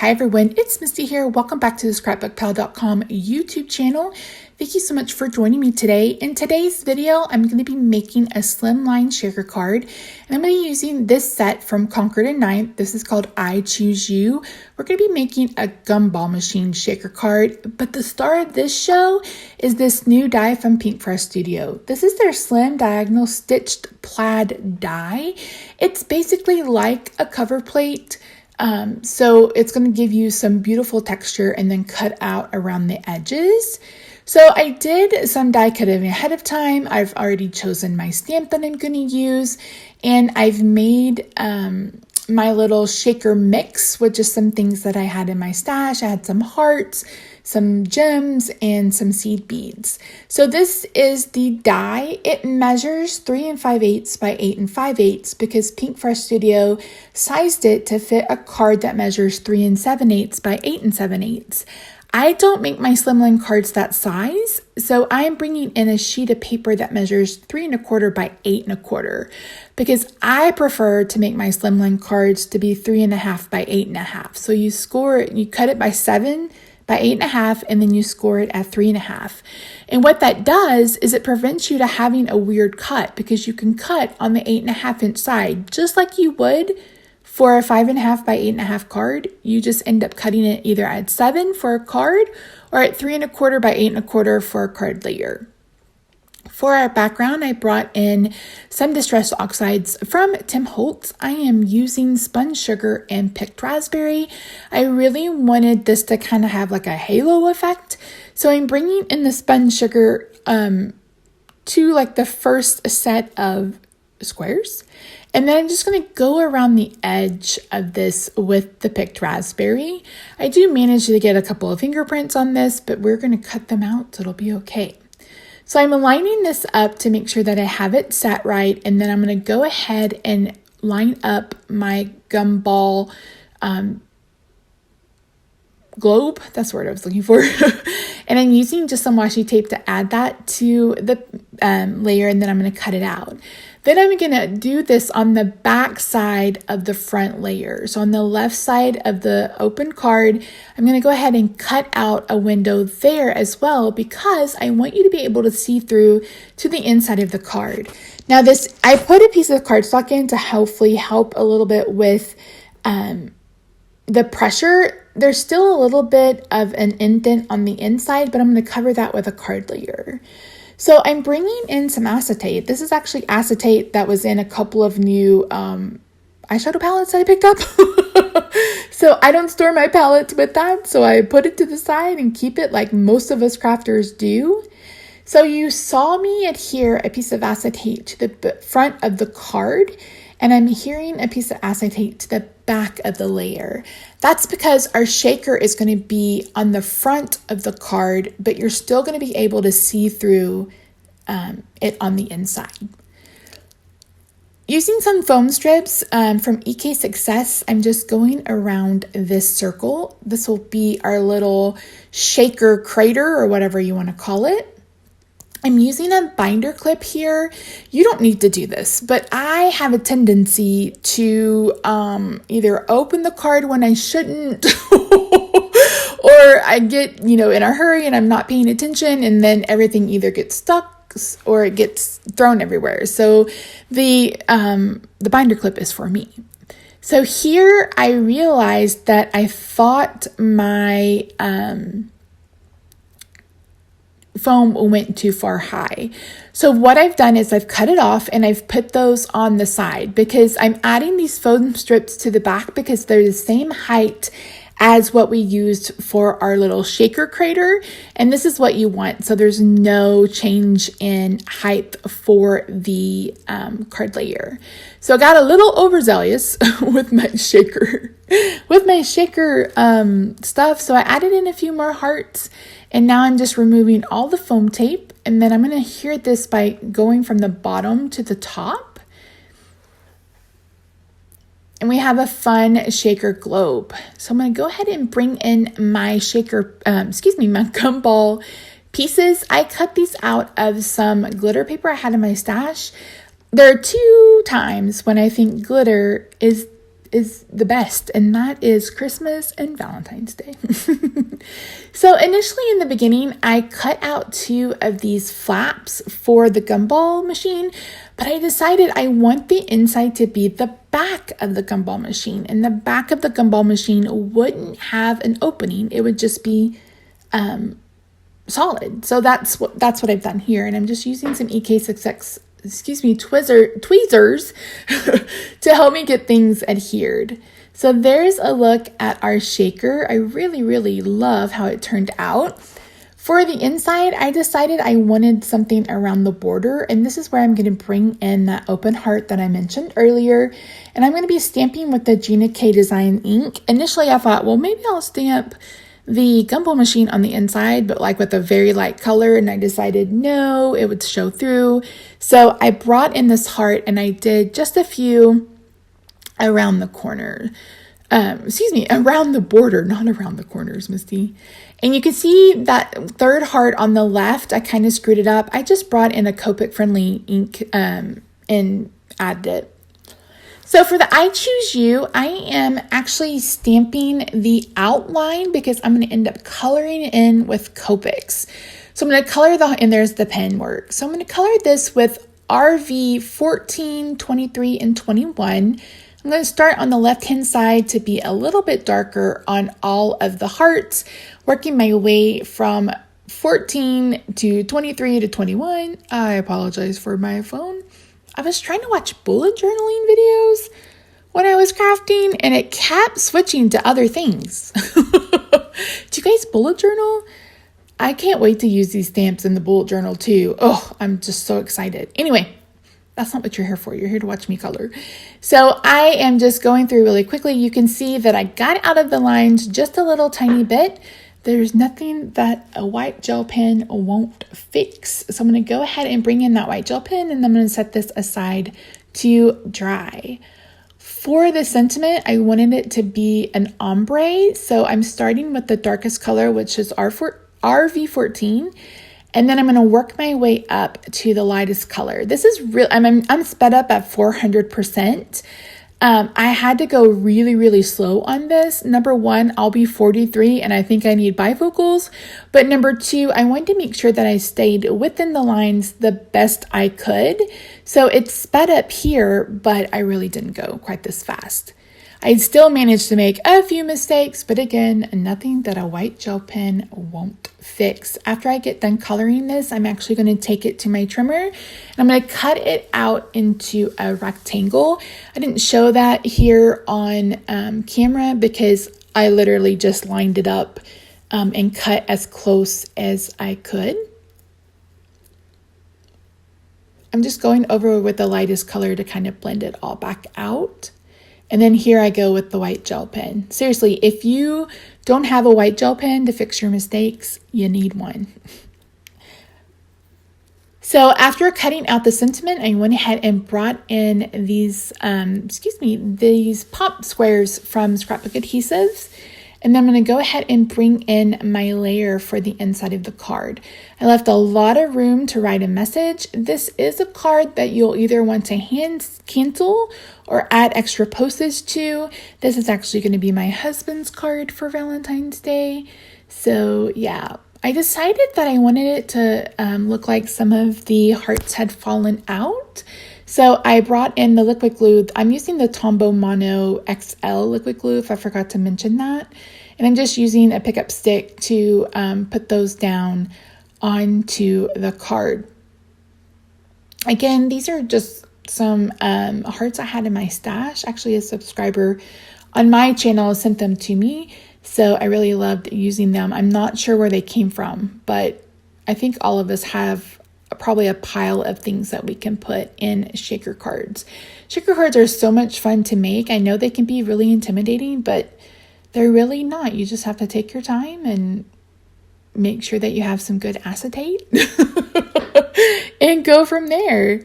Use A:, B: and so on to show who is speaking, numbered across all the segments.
A: Hi everyone, it's Misty here. Welcome back to the ScrapbookPal.com YouTube channel. Thank you so much for joining me today. In today's video, I'm going to be making a Slimline shaker card, and I'm going to be using this set from Concord 9th. This is called I Choose You. We're going to be making a gumball machine shaker card, but the star of this show is this new die from Pinkfresh Studio. This is their slim diagonal stitched plaid die. It's basically like a cover plate. So it's going to give you some beautiful texture and then cut out around the edges. So I did some die cutting ahead of time. I've already chosen my stamp that I'm going to use, and I've made my little shaker mix with just some things that I had in my stash. I had some hearts, some gems, and some seed beads. So this is the die. It measures 3 5/8 by 8 5/8 because Pinkfresh Studio sized it to fit a card that measures 3 7/8 by 8 7/8. I don't make my Slimline cards that size, so I am bringing in a sheet of paper that measures 3 1/4 by 8 1/4 because I prefer to make my Slimline cards to be 3 1/2 by 8 1/2. So you score it, you cut it by 7 by 8 1/2, and then you score it at 3 1/2. And what that does is it prevents you to having a weird cut because you can cut on the 8 1/2 inch side just like you would for a 5 1/2 by 8 1/2 card. You just end up cutting it either at 7 for a card or at 3 1/4 by 8 1/4 for a card layer. For our background, I brought in some distressed oxides from Holtz. I am using spun sugar and picked raspberry. I really wanted this to kind of have like a halo effect. So I'm bringing in the spun sugar to like the first set of squares. And then I'm just going to go around the edge of this with the picked raspberry. I do manage to get a couple of fingerprints on this, but we're going to cut them out, so it'll be okay. So I'm aligning this up to make sure that I have it set right, and then I'm going to go ahead and line up my gumball globe. That's the word I was looking for. And I'm using just some washi tape to add that to the layer, and then I'm going to cut it out. Then I'm going to do this on the back side of the front layer. So on the left side of the open card, I'm going to go ahead and cut out a window there as well because I want you to be able to see through to the inside of the card. Now I put a piece of cardstock in to hopefully help a little bit with the pressure. There's still a little bit of an indent on the inside, but I'm going to cover that with a card layer. So I'm bringing in some acetate. This is actually acetate that was in a couple of new eyeshadow palettes that I picked up. So I don't store my palettes with that. So I put it to the side and keep it like most of us crafters do. So you saw me adhere a piece of acetate to the front of the card, and I'm adhering a piece of acetate to the back of the layer. That's because our shaker is going to be on the front of the card, but you're still going to be able to see through it on the inside. Using some foam strips from EK Success, I'm just going around this circle. This will be our little shaker crater or whatever you want to call it. I'm using a binder clip here. You don't need to do this, but I have a tendency to either open the card when I shouldn't or I get, in a hurry and I'm not paying attention, and then everything either gets stuck or it gets thrown everywhere. So the binder clip is for me. So here I realized that I thought my foam went too far high. So what I've done is I've cut it off and I've put those on the side because I'm adding these foam strips to the back because they're the same height as what we used for our little shaker crater, and this is what you want. So there's no change in height for the card layer. So I got a little overzealous with my shaker stuff. So I added in a few more hearts, and now I'm just removing all the foam tape, and then I'm going to adhere this by going from the bottom to the top. And we have a fun shaker globe. So I'm going to go ahead and bring in my my gumball pieces. I cut these out of some glitter paper I had in my stash. There are 2 times when I think glitter is is the best, and that is Christmas and Valentine's Day. So initially in the beginning, I cut out 2 of these flaps for the gumball machine, but I decided I want the inside to be the back of the gumball machine, and the back of the gumball machine wouldn't have an opening. It would just be solid. So that's what I've done here, and I'm just using some tweezers to help me get things adhered. So there's a look at our shaker. I really, really love how it turned out. For the inside, I decided I wanted something around the border, and this is where I'm going to bring in that open heart that I mentioned earlier, and I'm going to be stamping with the Gina K Design ink. Initially, I thought, well, maybe I'll stamp the gumball machine on the inside, but like with a very light color, and I decided no, it would show through. So I brought in this heart, and I did just a few around the corner. Around the border, not around the corners, Misty. And you can see that third heart on the left, I kind of screwed it up. I just brought in a Copic friendly ink and added it. So for the I Choose You, I am actually stamping the outline because I'm going to end up coloring it in with Copics. So I'm going to color and there's the pen work. So I'm going to color this with RV 14, 23, and 21. I'm going to start on the left-hand side to be a little bit darker on all of the hearts, working my way from 14 to 23 to 21. I apologize for my phone. I was trying to watch bullet journaling videos when I was crafting, and it kept switching to other things. Do you guys bullet journal? I can't wait to use these stamps in the bullet journal too. Oh, I'm just so excited. Anyway, that's not what you're here for. You're here to watch me color. So I am just going through really quickly. You can see that I got out of the lines just a little tiny bit. There's nothing that a white gel pen won't fix. So I'm going to go ahead and bring in that white gel pen, and I'm going to set this aside to dry. For the sentiment, I wanted it to be an ombre. So I'm starting with the darkest color, which is RV14. And then I'm going to work my way up to the lightest color. This is real. I'm sped up at 400%. I had to go really, really slow on this. Number 1, I'll be 43 and I think I need bifocals. But number 2, I wanted to make sure that I stayed within the lines the best I could. So it's sped up here, but I really didn't go quite this fast. I still managed to make a few mistakes, but again, nothing that a white gel pen won't fix. After I get done coloring this, I'm actually going to take it to my trimmer, and I'm going to cut it out into a rectangle. I didn't show that here on camera because I literally just lined it up and cut as close as I could. I'm just going over with the lightest color to kind of blend it all back out. And then here I go with the white gel pen. Seriously, if you don't have a white gel pen to fix your mistakes, you need one. So after cutting out the sentiment, I went ahead and brought in these, these pop squares from Scrapbook Adhesives. And then I'm going to go ahead and bring in my layer for the inside of the card. I left a lot of room to write a message. This is a card that you'll either want to hand cancel or add extra postage to. This is actually going to be my husband's card for Valentine's Day. So yeah, I decided that I wanted it to look like some of the hearts had fallen out. So I brought in the liquid glue. I'm using the Tombow Mono XL liquid glue, if I forgot to mention that. And I'm just using a pickup stick to put those down onto the card. Again, these are just some hearts I had in my stash. Actually, a subscriber on my channel sent them to me, so I really loved using them. I'm not sure where they came from, but I think all of us have probably a pile of things that we can put in shaker cards. Shaker cards are so much fun to make. I know they can be really intimidating, but they're really not. You just have to take your time and make sure that you have some good acetate and go from there.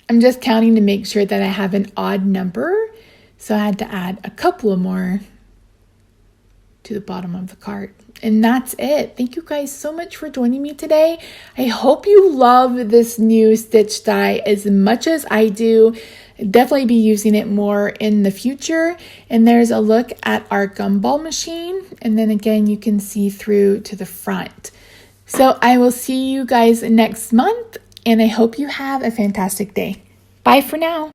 A: I'm just counting to make sure that I have an odd number. So I had to add a couple of more to the bottom of the card. And that's it. Thank you guys so much for joining me today. I hope you love this new stitch die as much as I do. Definitely be using it more in the future. And there's a look at our gumball machine. And then again, you can see through to the front. So I will see you guys next month, and I hope you have a fantastic day. Bye for now.